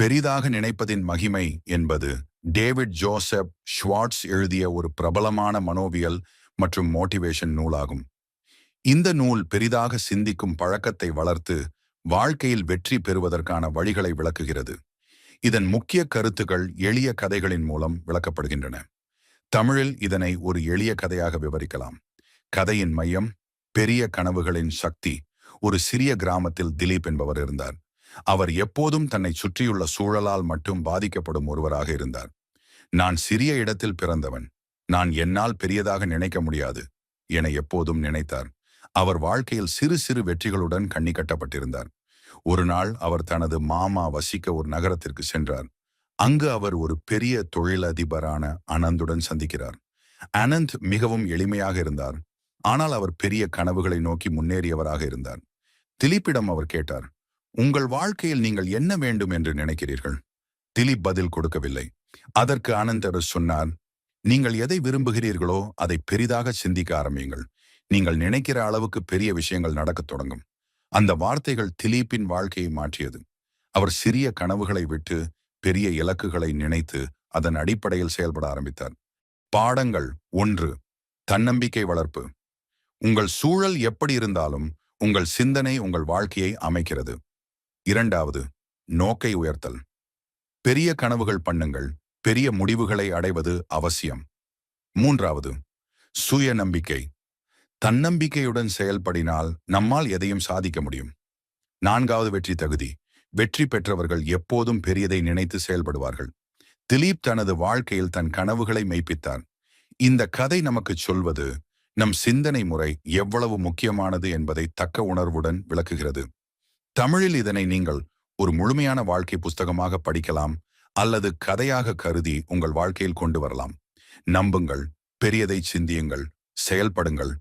பெரிதாக நினைப்பதின் மகிமை என்பது டேவிட் ஜோசப் ஷ்வார்ட்ஸ் எழுதிய ஒரு பிரபலமான மனோவியல் மற்றும் மோட்டிவேஷன் நூலாகும். இந்த நூல் பெரிதாக சிந்திக்கும் பழக்கத்தை வளர்த்து வாழ்க்கையில் வெற்றி பெறுவதற்கான வழிகளை விளக்குகிறது. இதன் முக்கிய கருத்துக்கள் எளிய கதைகளின் மூலம் விளக்கப்படுகின்றன. தமிழில் இதனை ஒரு எளிய கதையாக விவரிக்கலாம். கதையின் மையம் பெரிய கனவுகளின் சக்தி. ஒரு சிறிய கிராமத்தில் திலீப் என்பவர் இருந்தார். அவர் எப்போதும் தன்னை சுற்றியுள்ள சூழலால் மட்டும் பாதிக்கப்படும் ஒருவராக இருந்தார். நான் சிறிய இடத்தில் பிறந்தவன், நான் என்னால் பெரியதாக நினைக்க முடியாது என எப்போதும் நினைத்தார். அவர் வாழ்க்கையில் சிறு சிறு வெற்றிகளுடன் கண்ணி கட்டப்பட்டிருந்தார். ஒரு நாள் அவர் தனது மாமா வசிக்க ஒரு நகரத்திற்கு சென்றார். அங்கு அவர் ஒரு பெரிய தொழிலதிபரான அனந்துடன் சந்திக்கிறார். அனந்த் மிகவும் எளிமையாக இருந்தார், ஆனால் அவர் பெரிய கனவுகளை நோக்கி முன்னேறியவராக இருந்தார். திலீப்பிடம் அவர் கேட்டார், உங்கள் வாழ்க்கையில் நீங்கள் என்ன வேண்டும் என்று நினைக்கிறீர்கள்? திலீப் பதில் கொடுக்கவில்லை. அதற்கு ஆனந்த் சொன்னார், நீங்கள் எதை விரும்புகிறீர்களோ அதை பெரிதாக சிந்திக்க ஆரம்பியுங்கள். நீங்கள் நினைக்கிற அளவுக்கு பெரிய விஷயங்கள் நடக்கத் தொடங்கும். அந்த வார்த்தைகள் திலீப்பின் வாழ்க்கையை மாற்றியது. அவர் சிறிய கனவுகளை விட்டு பெரிய இலக்குகளை நினைத்து அதன் அடிப்படையில் செயல்பட ஆரம்பித்தார். பாடங்கள் 1. தன்னம்பிக்கை வளர்ப்பு. உங்கள் சூழல் எப்படி இருந்தாலும் உங்கள் சிந்தனை உங்கள் வாழ்க்கையை அமைக்கிறது. 2. நோக்கை உயர்த்தல். பெரிய கனவுகள் பண்ணுங்கள், பெரிய முடிவுகளை அடைவது அவசியம். 3. சுய நம்பிக்கை. தன்னம்பிக்கையுடன் செயல்படினால் நம்மால் எதையும் சாதிக்க முடியும். 4. வெற்றி தகுதி. வெற்றி பெற்றவர்கள் எப்போதும் பெரியதை நினைத்து செயல்படுவார்கள். திலீப் தனது வாழ்க்கையில் தன் கனவுகளை மெய்ப்பித்தார். இந்த கதை நமக்கு சொல்வது நம் சிந்தனை முறை எவ்வளவு முக்கியமானது என்பதை தக்க உணர்வுடன் விளக்குகிறது. தமிழில் இதனை நீங்கள் ஒரு முழுமையான வாழ்க்கை புஸ்தகமாக படிக்கலாம் அல்லது கதையாக கருதி உங்கள் வாழ்க்கையில் கொண்டு வரலாம். நம்புங்கள், பெரியதை சிந்தியுங்கள், செயல்படுங்கள்,